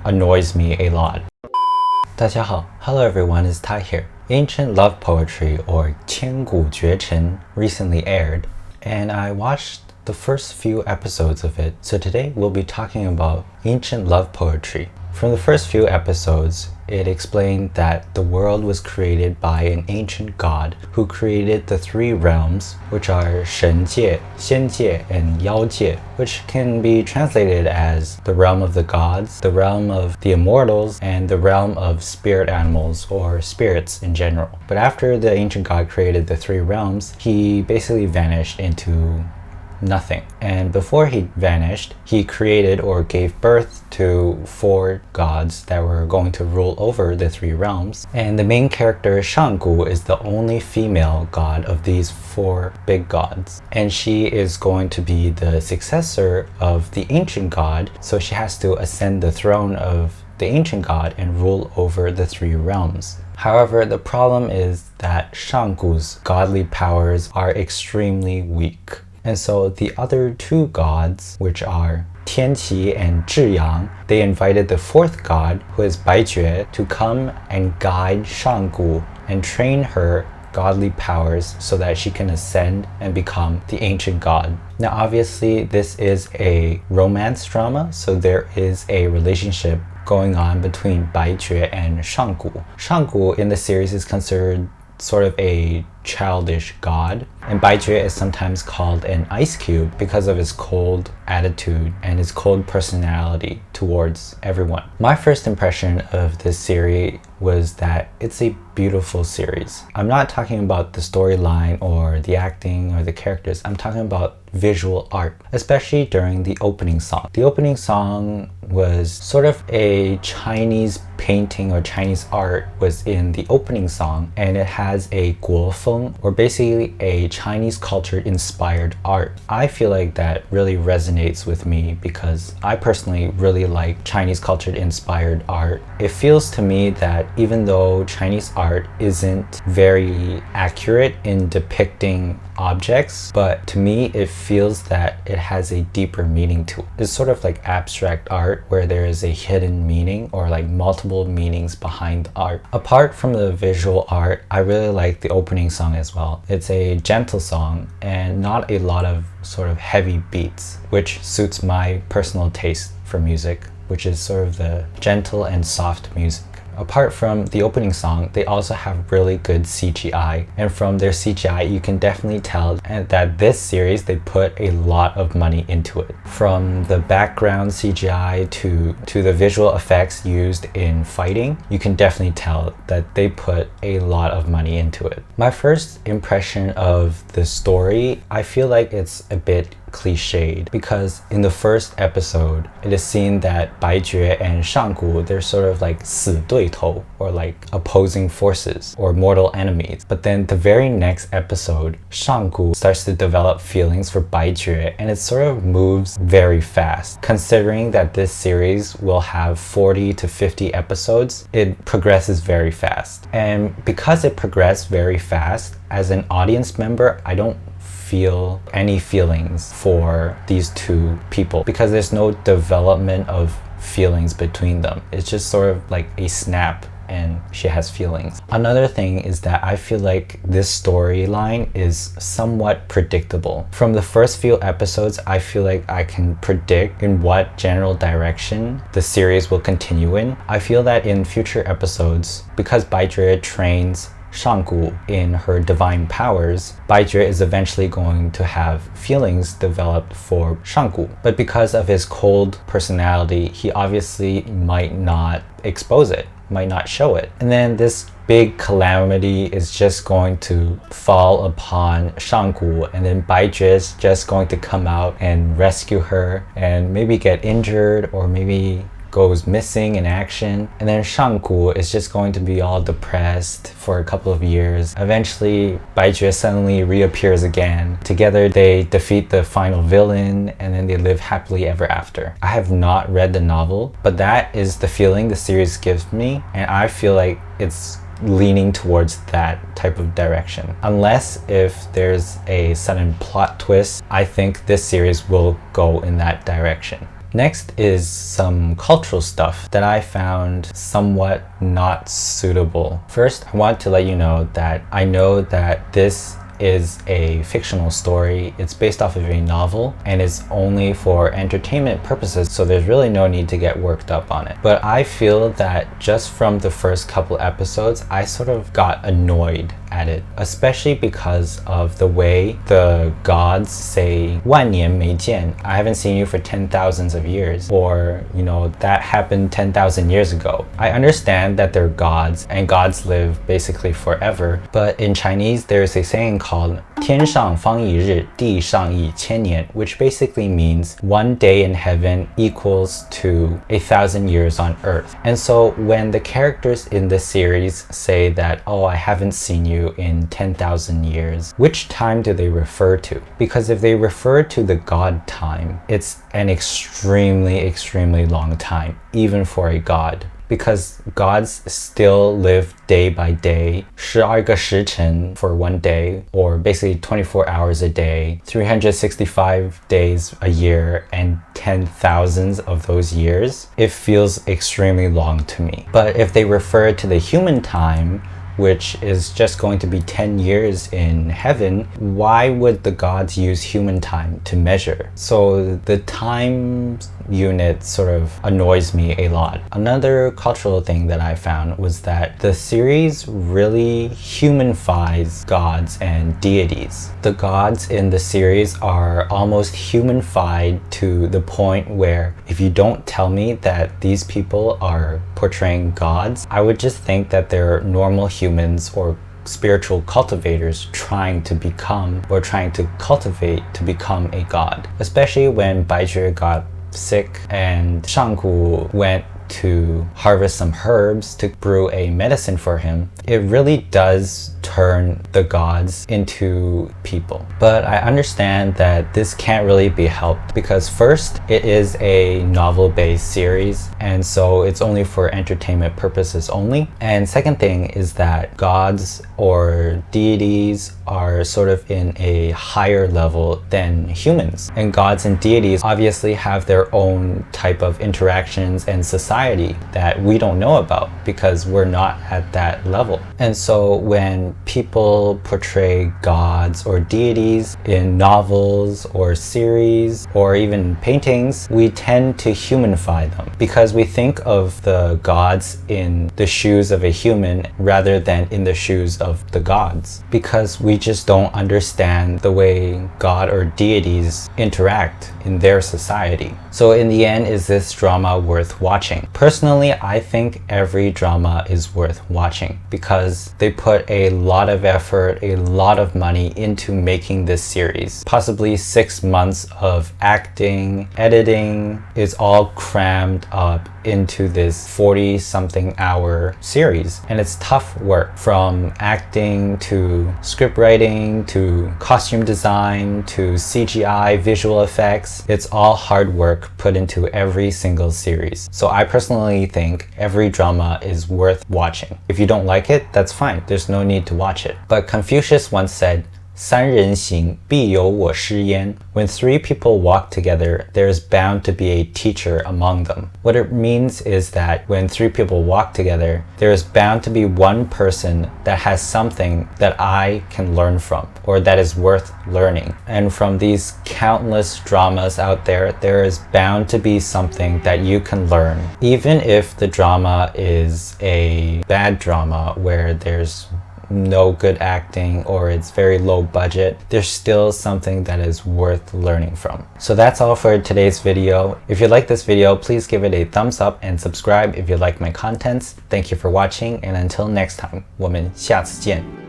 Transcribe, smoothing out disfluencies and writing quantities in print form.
annoys me a lot. 大家好, hello everyone, it's Tai here. Ancient love poetry, or 千古玦尘, recently aired, and I watched the first few episodes of it. So today we'll be talking about ancient love poetry. From the first few episodes, it explained that the world was created by an ancient god who created the three realms, which are 神界, 仙界, and 妖界, which can be translated as the realm of the gods, the realm of the immortals, and the realm of spirit animals or spirits in general. But after the ancient god created the three realms, he basically vanished into nothing. And before he vanished, he created or gave birth to four gods that were going to rule over the three realms. And the main character, Shanggu, is the only female god of these four big gods. And she is going to be the successor of the ancient god, so she has to ascend the throne of the ancient god and rule over the three realms. However, the problem is that Shanggu's godly powers are extremely weak. And so the other two gods, which are Tianqi and Zhiyang, they invited the fourth god, who is Baijue, to come and guide Shanggu and train her godly powers so that she can ascend and become the ancient god. Now obviously this is a romance drama, so there is a relationship going on between Baijue and Shanggu. Shanggu in the series is considered sort of a childish god, and Baijue is sometimes called an ice cube because of his cold attitude and his cold personality towards everyone. My first impression of this series was that it's a beautiful series. I'm not talking about the storyline or the acting or the characters. I'm talking about visual art, especially during the opening song. The opening song was sort of a Chinese painting or Chinese art was in the opening song, and it has a guofeng, or basically a Chinese culture inspired art. I feel like that really resonates with me because I personally really like Chinese culture inspired art. It feels to me that even though Chinese art isn't very accurate in depicting objects, but to me it feels that it has a deeper meaning to it. It's sort of like abstract art where there is a hidden meaning or like multiple meanings behind the art. Apart from the visual art, I really like the opening song as well. It's a gentle song and not a lot of sort of heavy beats, which suits my personal taste for music, which is sort of the gentle and soft music. Apart from the opening song, they also have really good CGI, and from their CGI you can definitely tell that this series they put a lot of money into it. From the background CGI to the visual effects used in fighting, you can definitely tell that they put a lot of money into it. My first impression of the story, I feel like it's a bit cliched because in the first episode it is seen that Baijue and Shanggu, they're sort of like 死对头, or like opposing forces or mortal enemies. But then the very next episode, Shanggu starts to develop feelings for Baijue, and it sort of moves very fast. Considering that this series will have 40 to 50 episodes, it progresses very fast. And because it progressed very fast, as an audience member, I don't feel any feelings for these two people because there's no development of feelings between them. It's just sort of like a snap and she has feelings. Another thing is that I feel like this storyline is somewhat predictable. From the first few episodes, I feel like I can predict in what general direction the series will continue in. I feel that in future episodes, because Baijue trains Shanggu in her divine powers, Baijue is eventually going to have feelings developed for Shanggu. But because of his cold personality, he obviously might not expose it, might not show it. And then this big calamity is just going to fall upon Shanggu, and then Baijue is just going to come out and rescue her and maybe get injured or maybe goes missing in action, and then Shanggu is just going to be all depressed for a couple of years. Eventually, Baijue suddenly reappears again. Together, they defeat the final villain, and then they live happily ever after. I have not read the novel, but that is the feeling the series gives me, and I feel like it's leaning towards that type of direction. Unless if there's a sudden plot twist, I think this series will go in that direction. Next is some cultural stuff that I found somewhat not suitable. First, I want to let you know that this is a fictional story. It's based off of a novel and it's only for entertainment purposes, so there's really no need to get worked up on it. But I feel that just from the first couple episodes, I sort of got annoyed at it, especially because of the way the gods say 万年没见, I haven't seen you for 10,000s of years, or that happened 10,000 years ago. I understand that they're gods and gods live basically forever, but in Chinese there's a saying called 天上方一日,地上一千年, which basically means one day in heaven equals to 1,000 years on earth. And so when the characters in the series say that, oh, I haven't seen you in 10,000 years, which time do they refer to? Because if they refer to the god time, it's an extremely long time, even for a god. Because gods still live day by day, 12个时辰 for one day, or basically 24 hours a day, 365 days a year, and 10,000s of those years. It feels extremely long to me. But if they refer to the human time, which is just going to be 10 years in heaven, why would the gods use human time to measure? So the time unit sort of annoys me a lot. Another cultural thing that I found was that the series really humanifies gods and deities. The gods in the series are almost humanified to the point where if you don't tell me that these people are portraying gods, I would just think that they're normal humans or spiritual cultivators trying to cultivate to become a god. Especially when Baizhi got sick and Shanggu went to harvest some herbs to brew a medicine for him, it really does turn the gods into people. But I understand that this can't really be helped because first, it is a novel-based series, and so it's only for entertainment purposes only. And second thing is that gods or deities are sort of in a higher level than humans. And gods and deities obviously have their own type of interactions and society that we don't know about because we're not at that level. And so when people portray gods or deities in novels or series or even paintings, we tend to humanify them because we think of the gods in the shoes of a human rather than in the shoes of the gods, because we just don't understand the way God or deities interact in their society. So in the end, is this drama worth watching? Personally, I think every drama is worth watching because they put a lot of effort, a lot of money into making this series. Possibly 6 months of acting, editing is all crammed up into this 40-something hour series. And it's tough work, from acting to script writing to costume design to CGI, visual effects. It's all hard work put into every single series. So I personally think every drama is worth watching. If you don't like it, that's fine. There's no need to watch it. But Confucius once said, 三人行，必有我师焉. When three people walk together, there's bound to be a teacher among them. What it means is that when three people walk together, there's bound to be one person that has something that I can learn from, or that is worth learning. And from these countless dramas out there, there is bound to be something that you can learn. Even if the drama is a bad drama where there's no good acting or it's very low budget, there's still something that is worth learning from. So that's all for today's video. If you like this video, please give it a thumbs up and subscribe if you like my contents. Thank you for watching, and until next time, 我们下次见.